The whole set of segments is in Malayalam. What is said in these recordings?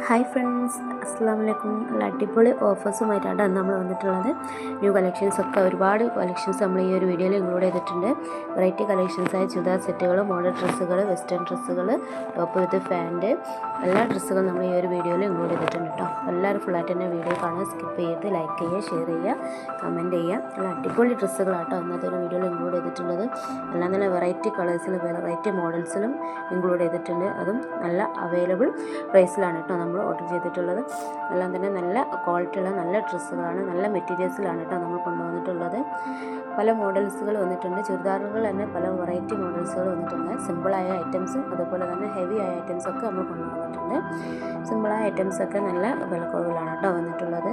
ഹായ് ഫ്രണ്ട്സ്, അസ്സാം വലൈക്കും. നല്ല അടിപൊളി ഓഫേഴ്സുമായിട്ടാണ് നമ്മൾ വന്നിട്ടുള്ളത്. ന്യൂ കളക്ഷൻസൊക്കെ ഒരുപാട് കളക്ഷൻസ് നമ്മൾ ഈ ഒരു വീഡിയോയിൽ ഇൻക്ലൂഡ് ചെയ്തിട്ടുണ്ട്. വെറൈറ്റി കളക്ഷൻസായ ചുരിദാർ സെറ്റുകൾ, മോഡൽ ഡ്രസ്സുകൾ, വെസ്റ്റേൺ ഡ്രസ്സുകൾ, ടോപ്പ് വിത്ത് ഫാൻറ്റ്, എല്ലാ ഡ്രസ്സുകളും നമ്മൾ ഈ ഒരു വീഡിയോയിൽ ഇൻക്ലൂഡ് ചെയ്തിട്ടുണ്ട് കേട്ടോ. എല്ലാവരും ഫുള്ളായിട്ട് തന്നെ വീഡിയോ കാണുക, സ്കിപ്പ് ചെയ്ത് ലൈക്ക് ചെയ്യുക, ഷെയർ ചെയ്യുക, കമൻറ്റ് ചെയ്യുക. നല്ല അടിപൊളി ഡ്രസ്സുകളാട്ടോ ഇന്നത്തെ ഒരു വീഡിയോയിൽ ഇൻക്ലൂഡ് ചെയ്തിട്ടുള്ളത്. എല്ലാം നല്ല വെറൈറ്റി കളേഴ്സിലും വെറൈറ്റി മോഡൽസിലും ഇൻക്ലൂഡ് ചെയ്തിട്ടുണ്ട്. അതും നല്ല അവൈലബിൾ പ്രൈസിലാണ് കേട്ടോ നമ്മൾ ഓർഡർ ചെയ്തിട്ടുള്ളത്. എല്ലാം തന്നെ നല്ല ക്വാളിറ്റിയുള്ള നല്ല ഡ്രസ്സുകളാണ്, നല്ല മെറ്റീരിയൽസിലാണ് കേട്ടോ നമ്മൾ കൊണ്ടുവന്നിട്ടുള്ളത്. പല മോഡൽസുകൾ വന്നിട്ടുണ്ട്. ചുരിദാറുകൾ തന്നെ പല വെറൈറ്റി മോഡൽസുകൾ വന്നിട്ടുണ്ട്. സിമ്പിളായ ഐറ്റംസും അതുപോലെ തന്നെ ഹെവി ആയ ഐറ്റംസൊക്കെ നമ്മൾ കൊണ്ടുവന്നിട്ടുണ്ട്. സിമ്പിളായ ഐറ്റംസൊക്കെ നല്ല വിലക്കുറവിലാണ് കേട്ടോ വന്നിട്ടുള്ളത്.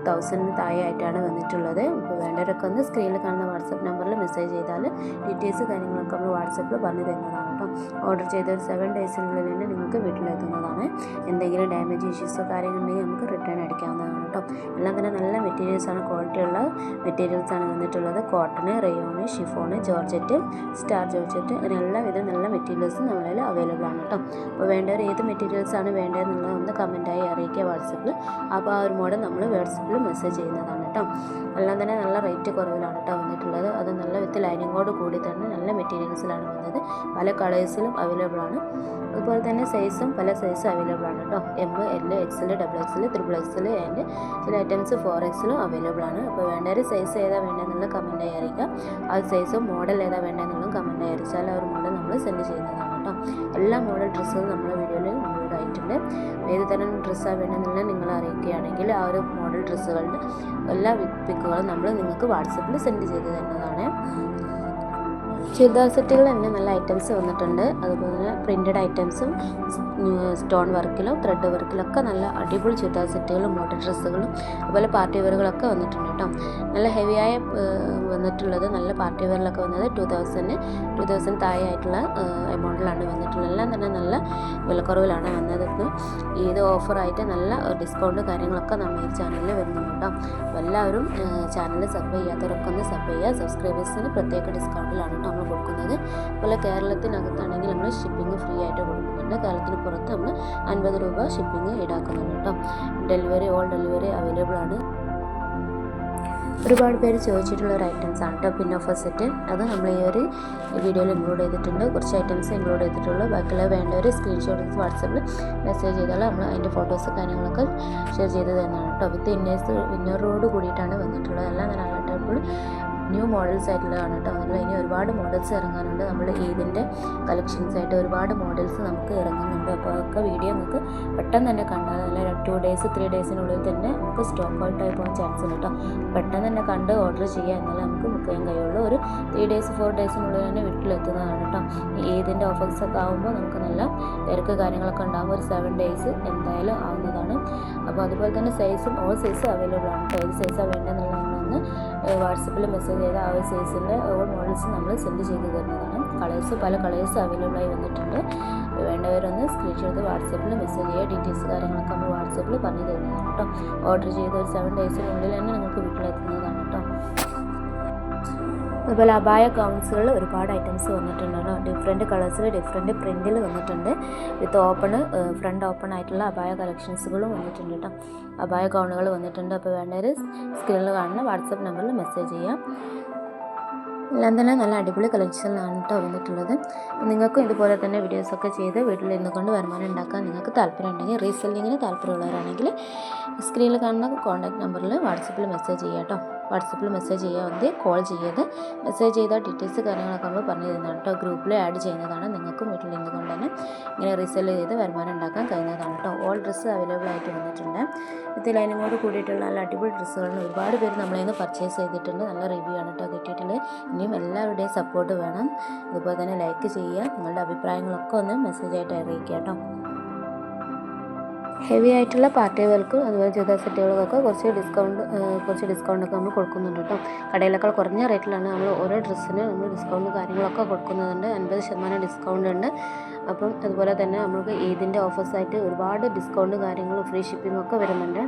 1000 താഴെ ആയിട്ടാണ് വന്നിട്ടുള്ളത്. ഇപ്പോൾ വേണ്ടവരൊക്കെ ഒന്ന് സ്ക്രീനിൽ കാണുന്ന വാട്സപ്പ് നമ്പറിൽ മെസ്സേജ് ചെയ്താൽ ഡീറ്റെയിൽസ് കാര്യങ്ങളൊക്കെ നമ്മൾ വാട്സപ്പിൽ പറഞ്ഞു തരുന്നതാണ് കേട്ടോ. ഓർഡർ ചെയ്ത ഒരു 7 ഡേയ്സിനുള്ളിൽ തന്നെ നിങ്ങൾക്ക് വീട്ടിലെത്തുന്നതാണ്. എന്തെങ്കിലും ഡാമേജ് ഇഷ്യൂസോ കാര്യങ്ങളുണ്ടെങ്കിൽ നമുക്ക് റിട്ടേൺ അടിക്കാവുന്നതാണ് കേട്ടോ. എല്ലാം തന്നെ നല്ല മെറ്റീരിയൽസാണ്, ക്വാളിറ്റിയുള്ള മെറ്റീരിയൽസാണ് വന്നിട്ടുള്ളത്. Cotton, rayon, chiffon, georgette, star georgette, അങ്ങനെ എല്ലാവിധം നല്ല മെറ്റീരിയൽസും നമ്മളിൽ അവൈലബിൾ ആണ് കേട്ടോ. അപ്പോൾ വേണ്ടവർ ഏത് മെറ്റീരിയൽസാണ് വേണ്ടതെന്നുള്ളത് ഒന്ന് കമൻറ്റായി അറിയിക്കുക വാട്സപ്പിൽ. അപ്പോൾ ആ ഒരു മോഡൽ നമ്മൾ വാട്സപ്പിൽ മെസ്സേജ് ചെയ്യുന്നതാണ് കേട്ടോ. എല്ലാം തന്നെ നല്ല റേറ്റ് കുറവിലാണ് കേട്ടോ വന്നിട്ടുള്ളത്. അത് നല്ല വിത്ത് ലൈനിങ്ങോട് കൂടി തന്നെ നല്ല മെറ്റീരിയൽസിലാണ് വന്നത്. പല കളേഴ്സിലും അവൈലബിൾ ആണ്. അതുപോലെ തന്നെ സൈസും പല സൈസും അവൈലബിൾ ആണ് കേട്ടോ. M, L, XL, XXL, XXL and ചില ഐറ്റംസ് 4XL അവൈലബിൾ ആണ്. അപ്പോൾ വേണ്ടവർ സൈസ് ഏതാ വേണ്ടതെന്നുള്ള കമൻറ്റായി അറിയിക്കുക. ആ സൈസും മോഡൽ ഏതാ വേണ്ടതെന്നുള്ളതും കമൻറ്റായി അറിയിച്ചാൽ ആ ഒരു മോഡൽ നമ്മൾ സെൻഡ് ചെയ്യുന്നതാണ് കേട്ടോ. എല്ലാ മോഡൽ ഡ്രസ്സുകളും നമ്മുടെ വീഡിയോയിൽ ഇൻക്ലൂഡ് ആയിട്ടുണ്ട്. ഏത് തരം ഡ്രസ്സാണ് വേണ്ടതെന്നുള്ളത് നിങ്ങൾ അറിയിക്കുകയാണെങ്കിൽ ആ ഒരു മോഡൽ ഡ്രസ്സുകളുടെ എല്ലാ പിക്കുകളും നമ്മൾ നിങ്ങൾക്ക് വാട്സപ്പിൽ സെൻഡ് ചെയ്ത് തരുന്നതാണ്. ചുരിദാർ സെറ്റുകൾ തന്നെ നല്ല ഐറ്റംസ് വന്നിട്ടുണ്ട്. അതുപോലെ തന്നെ പ്രിൻറ്റഡ് ഐറ്റംസും സ്റ്റോൺ വർക്കിലും ത്രെഡ് വർക്കിലൊക്കെ നല്ല അടിപൊളി ചുരിദാർ സെറ്റുകളും മോഡൽ ഡ്രസ്സുകളും അതുപോലെ പാർട്ടി വെയറുകളൊക്കെ വന്നിട്ടുണ്ട് കേട്ടോ. നല്ല ഹെവിയായ വന്നിട്ടുള്ളത് നല്ല പാർട്ടി വെയറിലൊക്കെ വന്നത് 2000 താഴെ ആയിട്ടുള്ള എമൗണ്ടിലാണ് വന്നിട്ടുള്ളത്. എല്ലാം തന്നെ നല്ല വിലക്കുറവിലാണ് വന്നത്. ഇത് ഓഫറായിട്ട് നല്ല ഡിസ്കൗണ്ട് കാര്യങ്ങളൊക്കെ നമ്മൾ ഈ ചാനലിൽ വരുന്നുണ്ട് കേട്ടോ. അപ്പോൾ എല്ലാവരും ചാനൽ സബ് ചെയ്യാത്തവരൊക്കെ ഒന്ന് സബ് ചെയ്യുക. സബ്സ്ക്രൈബേഴ്സിന് പ്രത്യേക ഡിസ്കൗണ്ടിലാണ് കേട്ടോ നമ്മൾ കൊടുക്കുന്നത്. അതുപോലെ കേരളത്തിനകത്താണെങ്കിൽ നമ്മൾ ഷിപ്പിംഗ് ഫ്രീ ആയിട്ട് കൊടുക്കുന്നുണ്ട്. കേരളത്തിന് പുറത്ത് നമ്മൾ 50 രൂപ ഷിപ്പിംഗ് ഈടാക്കുന്നുണ്ട് കേട്ടോ. ഓൾ ഡെലിവറി അവൈലബിൾ ആണ്. ഒരുപാട് പേര് ചോദിച്ചിട്ടുള്ള ഒരു ഐറ്റംസ് ആണ് കേട്ടോ പിൻ ഓഫർ സെറ്റ്. അത് നമ്മൾ ഈ ഒരു വീഡിയോയിൽ ഇൻക്ലൂഡ് ചെയ്തിട്ടുണ്ട്. കുറച്ച് ഐറ്റംസ് ഇൻക്ലൂഡ് ചെയ്തിട്ടുള്ളൂ. ബാക്കിയുള്ള വേണ്ടവർ സ്ക്രീൻഷോട്ട് എടുത്ത് വാട്സപ്പിൽ മെസ്സേജ് ചെയ്താൽ നമ്മൾ അതിൻ്റെ ഫോട്ടോസ് കാര്യങ്ങളൊക്കെ ഷെയർ ചെയ്ത് തന്നെയാണ് കേട്ടോ. വിത്ത് ഇന്നറോട് കൂടിയിട്ടാണ് വന്നിട്ടുള്ളത്. എല്ലാം നല്ല അടിപൊളി ന്യൂ മോഡൽസ് ആയിട്ടുള്ളതാണ് കേട്ടോ. നമ്മൾ ഇനി ഒരുപാട് മോഡൽസ് ഇറങ്ങാനുണ്ട്. നമ്മൾ ഈദിൻ്റെ കളക്ഷൻസ് ആയിട്ട് ഒരുപാട് മോഡൽസ് നമുക്ക് ഇറങ്ങുന്നുണ്ട്. അപ്പോൾ അതൊക്കെ വീഡിയോ നിങ്ങൾക്ക് പെട്ടെന്ന് തന്നെ കണ്ടാൽ നല്ല 2 ഡേയ്സ് 3 ഡേയ്സിനുള്ളിൽ തന്നെ നമുക്ക് സ്റ്റോക്ക് ഔട്ട് ആയി പോകാൻ ചാൻസ് ഉണ്ട് കേട്ടോ. പെട്ടെന്ന് തന്നെ കണ്ട് ഓർഡർ ചെയ്യുക എന്നാലേ നമുക്ക് ബുക്ക് ചെയ്യാൻ കഴിയുള്ളൂ. ഒരു 3 ഡേയ്സ് 4 ഡേയ്സിനുള്ളിൽ തന്നെ വീട്ടിലെത്തുന്നതാണ് കേട്ടോ. ഈ ഈദിൻ്റെ ഓഫേഴ്സൊക്കെ ആകുമ്പോൾ നമുക്ക് നല്ല തിരക്ക് കാര്യങ്ങളൊക്കെ ഉണ്ടാകുമ്പോൾ ഒരു 7 ഡേയ്സ് എന്തായാലും ആവുന്നതാണ്. അപ്പോൾ അതുപോലെ തന്നെ സൈസും ഓൾ സൈസും അവൈലബിൾ ആണ് കേട്ടോ. ഏത് സൈസാണ് വേണ്ടതെന്നുള്ളതൊന്ന് വാട്സപ്പിൽ മെസ്സേജ് ചെയ്ത് ആ ഒരു സൈസിൻ്റെ ഓൾ മോഡൽസ് നമ്മൾ സെൻഡ് ചെയ്ത് തരുന്നതാണ്. പല കളേഴ്സ് അവൈലബിൾ ആയി വന്നിട്ടുണ്ട്. വേണ്ടവരൊന്ന് സ്ക്രീൻഷോട്ട് വാട്സപ്പിൽ മെസ്സേജ് ചെയ്യുക. ഡീറ്റെയിൽസ് കാര്യങ്ങളൊക്കെ നമ്മൾ വാട്സപ്പിൽ പറഞ്ഞു തരുന്നതാണ് കേട്ടോ. ഓർഡർ ചെയ്ത് ഒരു 7 ഡേയ്സിനുള്ളിൽ തന്നെ നിങ്ങൾക്ക് വീട്ടിലെത്തുന്നതാണ് കേട്ടോ. അതുപോലെ അബായ ഗൗൺസുകളിൽ ഒരുപാട് ഐറ്റംസ് വന്നിട്ടുണ്ട്. ഡിഫറെൻറ്റ് കളേഴ്സിൽ ഡിഫറെൻറ്റ് പ്രിൻറ്റിൽ വന്നിട്ടുണ്ട്. വിത്ത് ഫ്രണ്ട് ഓപ്പൺ ആയിട്ടുള്ള അബായ കളക്ഷൻസുകളും വന്നിട്ടുണ്ട് കേട്ടോ. അബായ ഗൗണുകൾ വന്നിട്ടുണ്ട്. അപ്പോൾ വേണ്ടവർ സ്ക്രീനിൽ കാണുന്ന വാട്സപ്പ് നമ്പറിൽ മെസ്സേജ് ചെയ്യാം. എല്ലാം തന്നെ നല്ല അടിപൊളി കളക്ഷനിലാണ് കേട്ടോ വന്നിട്ടുള്ളത്. നിങ്ങൾക്കും ഇതുപോലെ തന്നെ വീഡിയോസൊക്കെ ചെയ്ത് വീട്ടിൽ ഇരുന്നുകൊണ്ട് വരുമാനം ഉണ്ടാക്കാൻ നിങ്ങൾക്ക് താല്പര്യം ഉണ്ടെങ്കിൽ റീസെല്ലിങ്ങിന് താല്പര്യമുള്ളവരാണെങ്കിൽ സ്ക്രീനിൽ കാണുന്ന കോൺടാക്ട് നമ്പറിൽ വാട്സപ്പിൽ മെസ്സേജ് ചെയ്യാം കേട്ടോ. വാട്സപ്പിൽ മെസ്സേജ് ചെയ്യാൻ മതി, കോൾ ചെയ്യരുത്. മെസ്സേജ് ചെയ്താൽ ഡീറ്റെയിൽസ് കാര്യങ്ങളൊക്കെ നമ്മൾ പറഞ്ഞു തരുന്നതാണ് കേട്ടോ. ഗ്രൂപ്പിൽ ആഡ് ചെയ്യുന്നതാണ്. നിങ്ങൾക്കും വീട്ടിൽ ഇരുന്നുകൊണ്ട് തന്നെ ഇങ്ങനെ റീസെല് ചെയ്ത് വരുമാനം ഉണ്ടാക്കാൻ കഴിയുന്നതാണ് കേട്ടോ. ഓൾ ഡ്രസ്സ് അവൈലബിൾ ആയിട്ട് വന്നിട്ടുണ്ട്. വിത്ത് ലൈനിങ്ങോട് കൂടിയിട്ടുള്ള നല്ല അടിപൊളി ഡ്രസ്സുകളാണ്. ഒരുപാട് പേര് നമ്മളെ നിന്ന് പർച്ചേസ് ചെയ്തിട്ടുണ്ട്. നല്ല റിവ്യൂ ആണ് കേട്ടോ കിട്ടിയിട്ടുള്ളത്. ഇനിയും എല്ലാവരുടെയും സപ്പോർട്ട് വേണം. അതുപോലെ തന്നെ ലൈക്ക് ചെയ്യുക. നിങ്ങളുടെ അഭിപ്രായങ്ങളൊക്കെ ഒന്ന് മെസ്സേജായിട്ട് അറിയിക്കുക കേട്ടോ. ഹെവി ആയിട്ടുള്ള പാർട്ടി വെയർക്കും അതുപോലെ ചുരിദാർ സെറ്റുകൾക്കൊക്കെ കുറച്ച് ഡിസ്കൗണ്ടൊക്കെ നമ്മൾ കൊടുക്കുന്നുണ്ട് കേട്ടോ. കടയിലൊക്കെ കുറഞ്ഞ റേറ്റിലാണ് നമ്മൾ ഓരോ ഡ്രസ്സിന് നമ്മൾ ഡിസ്കൗണ്ട് കാര്യങ്ങളൊക്കെ കൊടുക്കുന്നുണ്ട്. 50% ഡിസ്കൗണ്ട് ഉണ്ട്. അപ്പം അതുപോലെ തന്നെ നമുക്ക് ഈദിൻ്റെ ഓഫേഴ്സായിട്ട് ഒരുപാട് ഡിസ്കൗണ്ട് കാര്യങ്ങളും ഫ്രീ ഷിപ്പിങ്ങും ഒക്കെ വരുന്നുണ്ട്.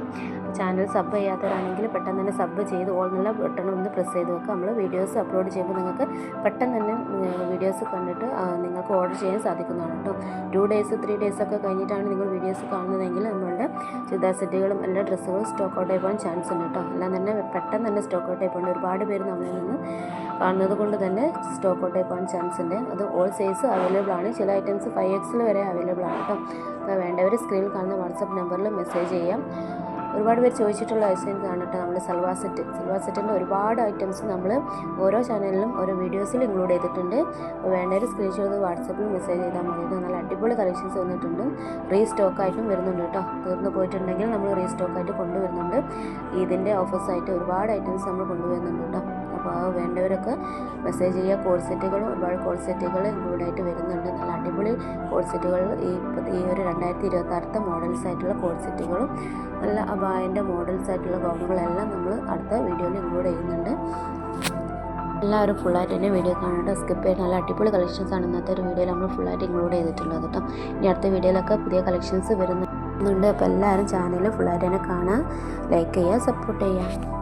ചാനൽ സബ് ചെയ്യാത്തവരാണെങ്കിൽ പെട്ടെന്ന് തന്നെ സബ് ചെയ്ത് ഓൾ എന്നുള്ള ബട്ടൺ ഒന്ന് പ്രസ് ചെയ്ത് വെക്കുക. നമ്മൾ വീഡിയോസ് അപ്ലോഡ് ചെയ്യുമ്പോൾ നിങ്ങൾക്ക് പെട്ടെന്ന് തന്നെ വീഡിയോസ് കണ്ടിട്ട് നിങ്ങൾക്ക് ഓർഡർ ചെയ്യാൻ സാധിക്കുന്നതാണ് കേട്ടോ. 2 days 3 days ഒക്കെ കഴിഞ്ഞിട്ടാണ് നിങ്ങൾ വീഡിയോസ് കാണുന്നതെങ്കിൽ നമ്മളുടെ ചുരിദാർ സെറ്റുകളും എല്ലാ ഡ്രസ്സുകളും സ്റ്റോക്ക് ഔട്ട് ആയി പോകാൻ ചാൻസ് ഉണ്ട് കേട്ടോ. എല്ലാം തന്നെ പെട്ടെന്ന് തന്നെ സ്റ്റോക്ക് ഔട്ട് ആയി പോകുന്നുണ്ട്. ഒരുപാട് പേര് നമ്മളിൽ നിന്ന് കാണുന്നത് കൊണ്ട് തന്നെ സ്റ്റോക്ക് ഔട്ട് ആയി പോകാൻ ചാൻസ് ഉണ്ട്. അത് ഓൾ സൈസ് അവൈലബിൾ ആണ്. ചില ഐറ്റംസ് 5XL വരെ അവൈലബിൾ ആണ് കേട്ടോ. അപ്പോൾ വേണ്ടവർ സ്ക്രീനിൽ കാണുന്ന വാട്സപ്പ് നമ്പറിൽ മെസ്സേജ് ചെയ്യാം. ഒരുപാട് പേര് ചോദിച്ചിട്ടുള്ള ഐറ്റംസ് ആണ് കേട്ടോ നമ്മൾ സൽവാർ സെറ്റിൻ്റെ ഒരുപാട് ഐറ്റംസ് നമ്മൾ ഓരോ ചാനലിലും ഓരോ വീഡിയോസിൽ ഇൻക്ലൂഡ് ചെയ്തിട്ടുണ്ട്. അപ്പോൾ വേണ്ടവർ സ്ക്രീൻഷോട്ട് വാട്സപ്പിൽ മെസ്സേജ് ചെയ്താൽ മതി. നല്ല അടിപൊളി കളക്ഷൻസ് വന്നിട്ടുണ്ട്. റീസ്റ്റോക്കായിട്ടും വരുന്നുണ്ട് കേട്ടോ. തീർന്നു പോയിട്ടുണ്ടെങ്കിൽ നമ്മൾ റീസ്റ്റോക്കായിട്ട് കൊണ്ടുവരുന്നുണ്ട്. ഇതിൻ്റെ ഓഫേഴ്സായിട്ട് ഒരുപാട് ഐറ്റംസ് നമ്മൾ കൊണ്ടുവരുന്നുണ്ട് കേട്ടോ. അപ്പോൾ വേണ്ടവരൊക്കെ മെസ്സേജ് ചെയ്യുക. കോഡ് സെറ്റുകളും ഒരുപാട് കോഡ് സെറ്റുകൾ ഇൻക്ലൂഡായിട്ട് വരുന്നുണ്ട്. നല്ല അടിപൊളി കോഡ് സെറ്റുകൾ ഈ ഒരു 2026 മോഡൽസ് ആയിട്ടുള്ള കോഡ് സെറ്റുകളും നല്ല അബായൻ്റെ മോഡൽസ് ആയിട്ടുള്ള ഗൗണുകളെല്ലാം നമ്മൾ അടുത്ത വീഡിയോയിൽ ഇൻക്ലൂഡ് ചെയ്യുന്നുണ്ട്. എല്ലാവരും ഫുള്ളായിട്ട് തന്നെ വീഡിയോ കാണേണ്ട, സ്കിപ്പ് ചെയ്ത് നല്ല അടിപൊളി കളക്ഷൻസാണ് ഇന്നത്തെ ഒരു വീഡിയോയിൽ നമ്മൾ ഫുള്ളായിട്ട് ഇൻക്ലൂഡ് ചെയ്തിട്ടുള്ളത് കേട്ടോ. ഇനി അടുത്ത വീഡിയോയിലൊക്കെ പുതിയ കളക്ഷൻസ് വരുന്നുണ്ട്. അപ്പോൾ എല്ലാവരും ചാനൽ ഫുള്ളായിട്ട് തന്നെ കാണുക, ലൈക്ക് ചെയ്യുക, സപ്പോർട്ട് ചെയ്യുക.